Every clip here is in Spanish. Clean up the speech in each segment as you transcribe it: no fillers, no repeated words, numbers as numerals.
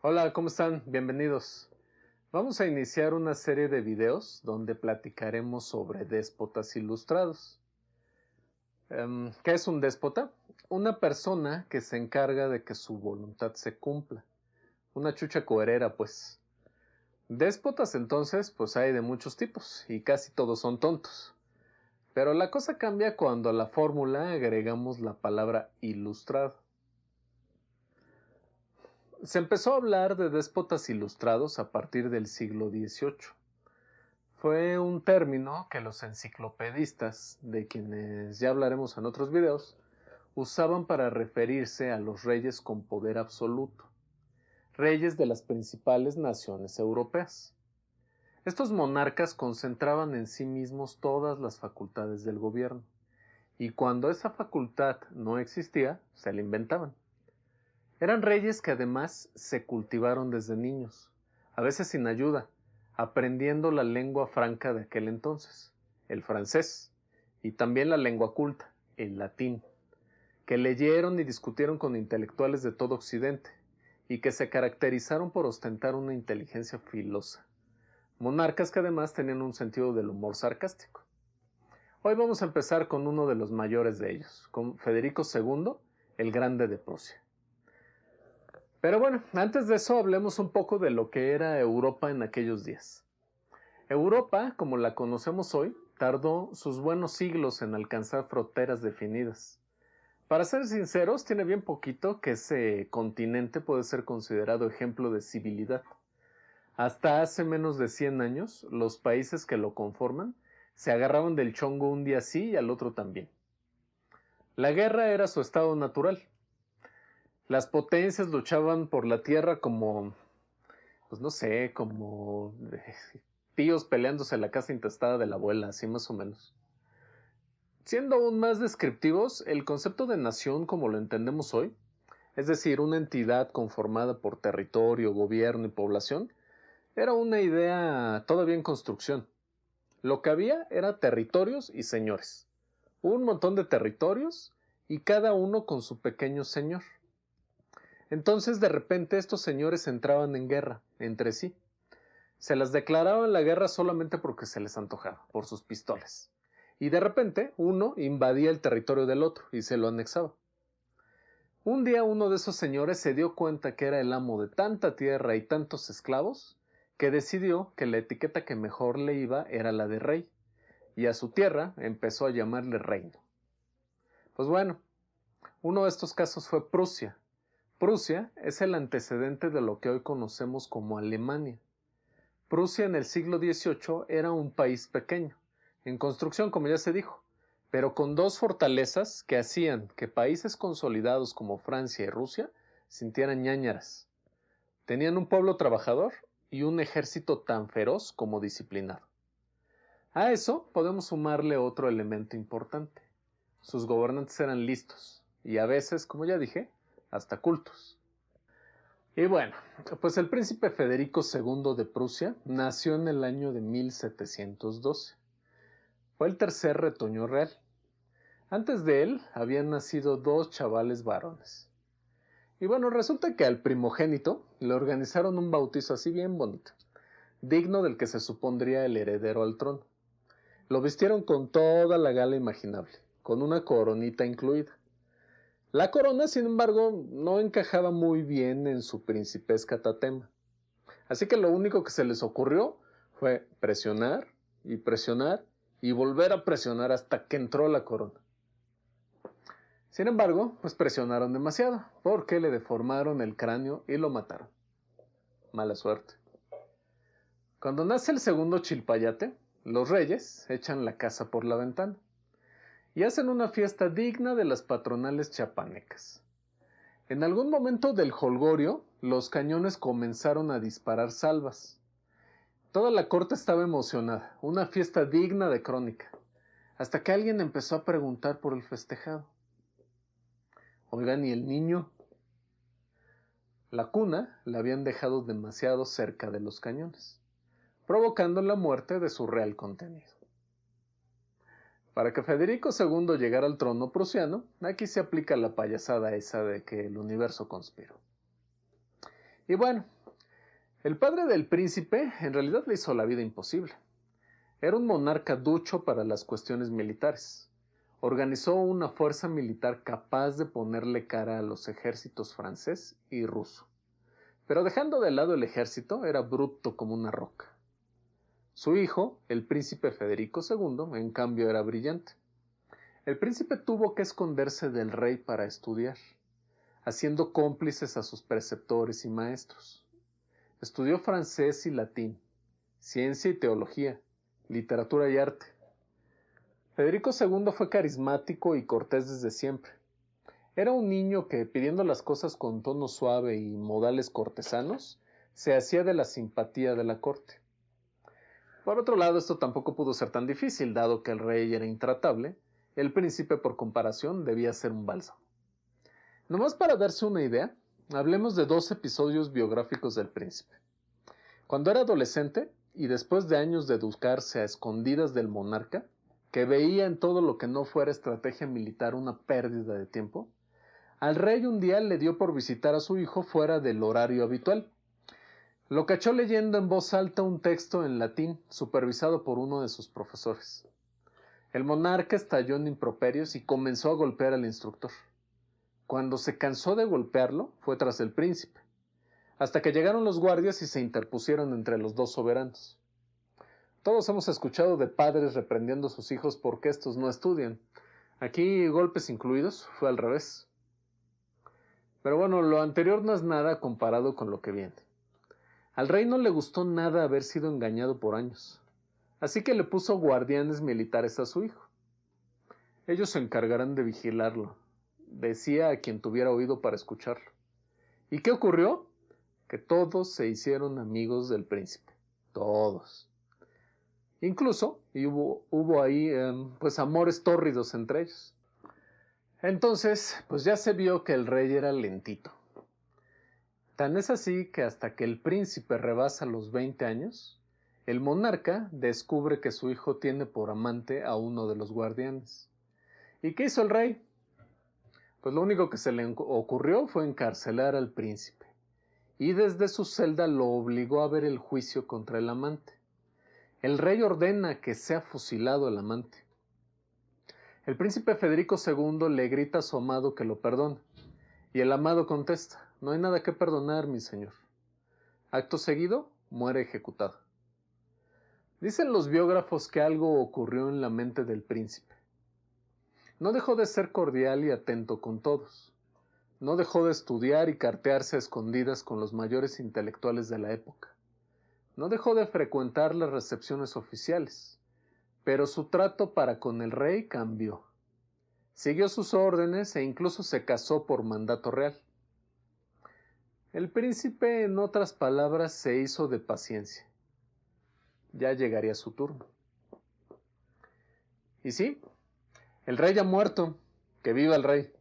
Hola, ¿cómo están? Bienvenidos. Vamos a iniciar una serie de videos donde platicaremos sobre déspotas ilustrados. ¿Qué es un déspota? Una persona que se encarga de que su voluntad se cumpla. Una chucha coherera, pues. Déspotas entonces, pues hay de muchos tipos, y casi todos son tontos. Pero la cosa cambia cuando a la fórmula agregamos la palabra ilustrado. Se empezó a hablar de déspotas ilustrados a partir del siglo XVIII. Fue un término que los enciclopedistas, de quienes ya hablaremos en otros videos, usaban para referirse a los reyes con poder absoluto, reyes de las principales naciones europeas. Estos monarcas concentraban en sí mismos todas las facultades del gobierno, y cuando esa facultad no existía, se la inventaban. Eran reyes que además se cultivaron desde niños, a veces sin ayuda, aprendiendo la lengua franca de aquel entonces, el francés, y también la lengua culta, el latín, que leyeron y discutieron con intelectuales de todo Occidente, y que se caracterizaron por ostentar una inteligencia filosa. Monarcas que además tenían un sentido del humor sarcástico. Hoy vamos a empezar con uno de los mayores de ellos, con Federico II, el Grande de Prusia. Pero bueno, antes de eso hablemos un poco de lo que era Europa en aquellos días. Europa, como la conocemos hoy, tardó sus buenos siglos en alcanzar fronteras definidas. Para ser sinceros, tiene bien poquito que ese continente puede ser considerado ejemplo de civilidad. Hasta hace menos de 100 años, los países que lo conforman se agarraban del chongo un día sí y al otro también. La guerra era su estado natural. Las potencias luchaban por la tierra como, pues no sé, como tíos peleándose en la casa intestada de la abuela, así más o menos. Siendo aún más descriptivos, el concepto de nación como lo entendemos hoy, es decir, una entidad conformada por territorio, gobierno y población, era una idea todavía en construcción. Lo que había era territorios y señores. Un montón de territorios y cada uno con su pequeño señor. Entonces de repente estos señores entraban en guerra entre sí. Se las declaraban la guerra solamente porque se les antojaba, por sus pistolas. Y de repente uno invadía el territorio del otro y se lo anexaba. Un día uno de esos señores se dio cuenta que era el amo de tanta tierra y tantos esclavos, que decidió que la etiqueta que mejor le iba era la de rey, y a su tierra empezó a llamarle reino. Pues bueno, uno de estos casos fue Prusia. Prusia es el antecedente de lo que hoy conocemos como Alemania. Prusia en el siglo XVIII era un país pequeño, en construcción como ya se dijo, pero con dos fortalezas que hacían que países consolidados como Francia y Rusia sintieran ñáñaras. Tenían un pueblo trabajador y un ejército tan feroz como disciplinado. A eso podemos sumarle otro elemento importante. Sus gobernantes eran listos y a veces, como ya dije, hasta cultos. Y bueno, pues el príncipe Federico II de Prusia nació en el año de 1712. Fue el tercer retoño real. Antes de él habían nacido dos chavales varones. Y bueno, resulta que al primogénito le organizaron un bautizo así bien bonito, digno del que se supondría el heredero al trono. Lo vistieron con toda la gala imaginable, con una coronita incluida. La corona, sin embargo, no encajaba muy bien en su principesca tatema. Así que lo único que se les ocurrió fue presionar y volver a presionar hasta que entró la corona. Sin embargo, pues presionaron demasiado, porque le deformaron el cráneo y lo mataron. Mala suerte. Cuando nace el segundo chilpayate, los reyes echan la casa por la ventana y hacen una fiesta digna de las patronales chiapanecas. En algún momento del jolgorio, los cañones comenzaron a disparar salvas. Toda la corte estaba emocionada, una fiesta digna de crónica, hasta que alguien empezó a preguntar por el festejado. Oigan, ¿y el niño? La cuna la habían dejado demasiado cerca de los cañones, provocando la muerte de su real contenido. Para que Federico II llegara al trono prusiano, aquí se aplica la payasada esa de que el universo conspiró. Y bueno, El padre del príncipe en realidad le hizo la vida imposible. Era un monarca ducho para las cuestiones militares. Organizó una fuerza militar capaz de ponerle cara a los ejércitos francés y ruso. Pero dejando de lado el ejército, era bruto como una roca. Su hijo, el príncipe Federico II, en cambio era brillante. El príncipe tuvo que esconderse del rey para estudiar, haciendo cómplices a sus preceptores y maestros. Estudió francés y latín, ciencia y teología, literatura y arte. Federico II fue carismático y cortés desde siempre. Era un niño que, pidiendo las cosas con tono suave y modales cortesanos, se hacía de la simpatía de la corte. Por otro lado, esto tampoco pudo ser tan difícil, dado que el rey era intratable. El príncipe, por comparación, debía ser un bálsamo. Nomás para darse una idea, hablemos de 2 episodios biográficos del príncipe. Cuando era adolescente, y después de años de educarse a escondidas del monarca, que veía en todo lo que no fuera estrategia militar una pérdida de tiempo, al rey un día le dio por visitar a su hijo fuera del horario habitual. Lo cachó leyendo en voz alta un texto en latín, supervisado por uno de sus profesores. El monarca estalló en improperios y comenzó a golpear al instructor. Cuando se cansó de golpearlo, fue tras el príncipe, hasta que llegaron los guardias y se interpusieron entre los dos soberanos. Todos hemos escuchado de padres reprendiendo a sus hijos porque estos no estudian. Aquí, golpes incluidos, fue al revés. Pero bueno, lo anterior no es nada comparado con lo que viene. Al rey no le gustó nada haber sido engañado por años, así que le puso guardianes militares a su hijo. Ellos se encargarán de vigilarlo, decía a quien tuviera oído para escucharlo. ¿Y qué ocurrió? Que todos se hicieron amigos del príncipe. Todos. Incluso hubo ahí pues amores tórridos entre ellos. Entonces, pues ya se vio que el rey era lentito. Tan es así que hasta que el príncipe rebasa los 20 años, el monarca descubre que su hijo tiene por amante a uno de los guardianes. ¿Y qué hizo el rey? Pues lo único que se le ocurrió fue encarcelar al príncipe, y desde su celda lo obligó a ver el juicio contra el amante. El rey ordena que sea fusilado el amante. El príncipe Federico II le grita a su amado que lo perdone, y el amado contesta: no hay nada que perdonar, mi señor. Acto seguido, muere ejecutado. Dicen los biógrafos que algo ocurrió en la mente del príncipe. No dejó de ser cordial y atento con todos. No dejó de estudiar y cartearse a escondidas con los mayores intelectuales de la época. No dejó de frecuentar las recepciones oficiales, pero su trato para con el rey cambió. Siguió sus órdenes e incluso se casó por mandato real. El príncipe, en otras palabras, se hizo de paciencia. Ya llegaría su turno. Y sí, el rey ha muerto. ¡Que viva el rey!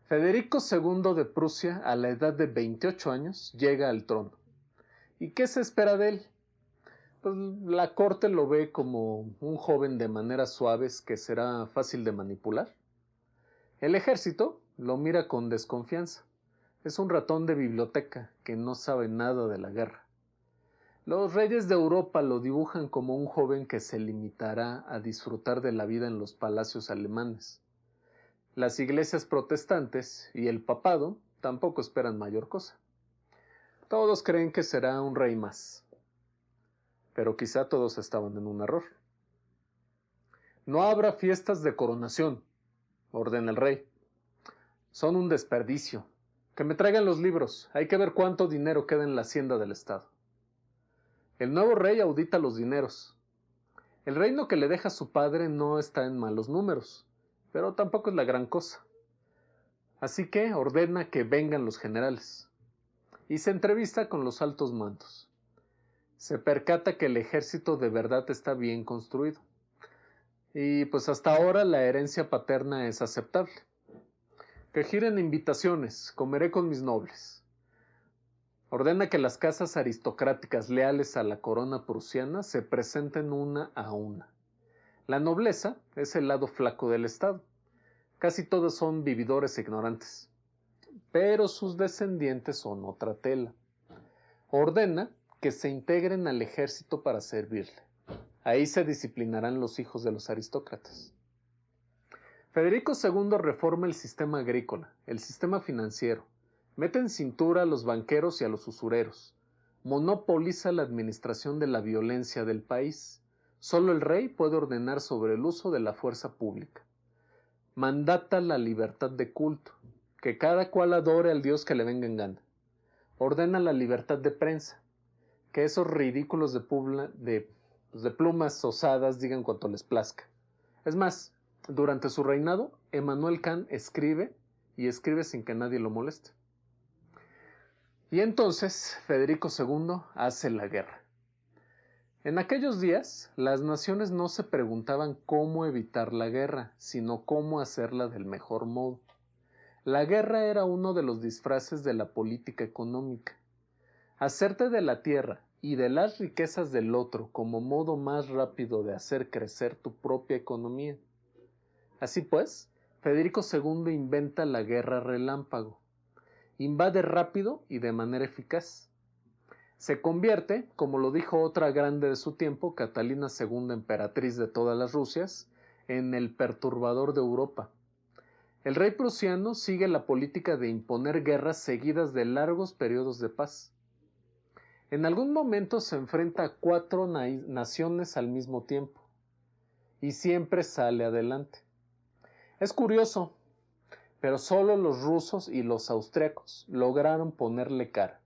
Federico II de Prusia, a la edad de 28 años, llega al trono. ¿Y qué se espera de él? Pues la corte lo ve como un joven de maneras suaves que será fácil de manipular. El ejército lo mira con desconfianza. Es un ratón de biblioteca que no sabe nada de la guerra. Los reyes de Europa lo dibujan como un joven que se limitará a disfrutar de la vida en los palacios alemanes. Las iglesias protestantes y el papado tampoco esperan mayor cosa. Todos creen que será un rey más. Pero quizá todos estaban en un error. No habrá fiestas de coronación, ordena el rey. Son un desperdicio. Que me traigan los libros. Hay que ver cuánto dinero queda en la hacienda del Estado. El nuevo rey audita los dineros. El reino que le deja su padre no está en malos números, pero tampoco es la gran cosa. Así que ordena que vengan los generales y se entrevista con los altos mandos. Se percata que el ejército de verdad está bien construido. Y pues hasta ahora la herencia paterna es aceptable. Que giren invitaciones, comeré con mis nobles. Ordena que las casas aristocráticas leales a la corona prusiana se presenten una a una. La nobleza es el lado flaco del Estado. Casi todos son vividores e ignorantes, pero sus descendientes son otra tela. ordena que se integren al ejército para servirle. Ahí se disciplinarán los hijos de los aristócratas. Federico II reforma el sistema agrícola, el sistema financiero, mete en cintura a los banqueros y a los usureros, monopoliza la administración de la violencia del país. Solo el rey puede ordenar sobre el uso de la fuerza pública. Mandata la libertad de culto, que cada cual adore al Dios que le venga en gana. Ordena la libertad de prensa, que esos ridículos de plumas osadas digan cuanto les plazca. Es más, durante su reinado, Emmanuel Kant escribe y escribe sin que nadie lo moleste. Y entonces Federico II hace la guerra. En aquellos días, las naciones no se preguntaban cómo evitar la guerra, sino cómo hacerla del mejor modo. La guerra era uno de los disfraces de la política económica. Hacerte de la tierra y de las riquezas del otro como modo más rápido de hacer crecer tu propia economía. Así pues, Federico II inventa la guerra relámpago. Invade rápido y de manera eficaz. Se convierte, como lo dijo otra grande de su tiempo, Catalina II, emperatriz de todas las Rusias, en el perturbador de Europa. El rey prusiano sigue la política de imponer guerras seguidas de largos periodos de paz. En algún momento se enfrenta a 4 naciones al mismo tiempo y siempre sale adelante. Es curioso, pero solo los rusos y los austriacos lograron ponerle cara.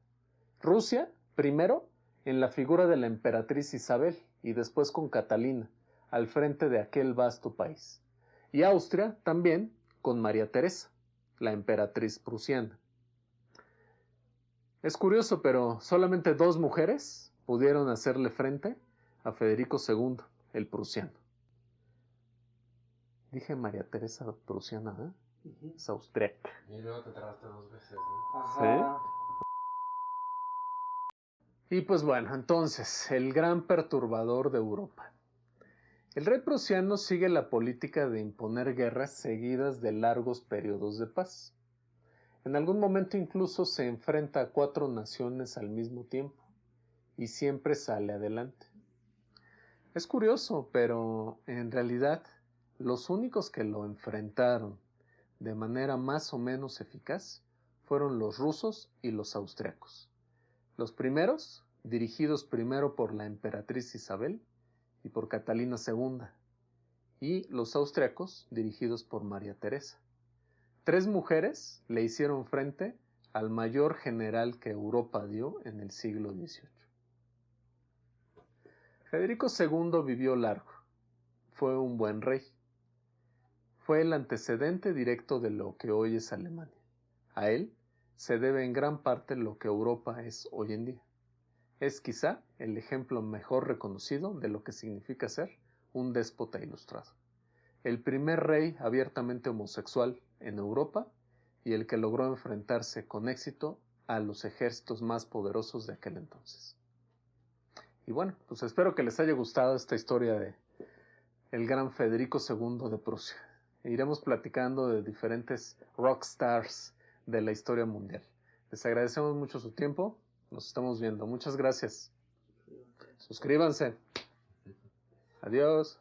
Rusia, primero, en la figura de la emperatriz Isabel y después con Catalina, al frente de aquel vasto país. Y Austria también con María Teresa, la emperatriz prusiana. Es curioso, pero solamente 2 mujeres pudieron hacerle frente a Federico II, el prusiano. Dije María Teresa prusiana, ¿eh? Es austriaca. Y luego te trabaste 2 veces, ¿no? Ajá. ¿Sí? Y pues bueno, entonces, el gran perturbador de Europa. El rey prusiano sigue la política de imponer guerras seguidas de largos periodos de paz. En algún momento incluso se enfrenta a 4 naciones al mismo tiempo y siempre sale adelante. Es curioso, pero en realidad los únicos que lo enfrentaron de manera más o menos eficaz fueron los rusos y los austriacos. Los primeros, dirigidos primero por la emperatriz Isabel y por Catalina II, y los austriacos, dirigidos por María Teresa. 3 mujeres le hicieron frente al mayor general que Europa dio en el siglo XVIII. Federico II vivió largo. Fue un buen rey. Fue el antecedente directo de lo que hoy es Alemania. A él se debe en gran parte lo que Europa es hoy en día. Es quizá el ejemplo mejor reconocido de lo que significa ser un déspota ilustrado. El primer rey abiertamente homosexual en Europa y el que logró enfrentarse con éxito a los ejércitos más poderosos de aquel entonces. Y bueno, pues espero que les haya gustado esta historia de el gran Federico II de Prusia. Iremos platicando de diferentes rockstars de la historia mundial. Les agradecemos mucho su tiempo. Nos estamos viendo. Muchas gracias. Suscríbanse. Adiós.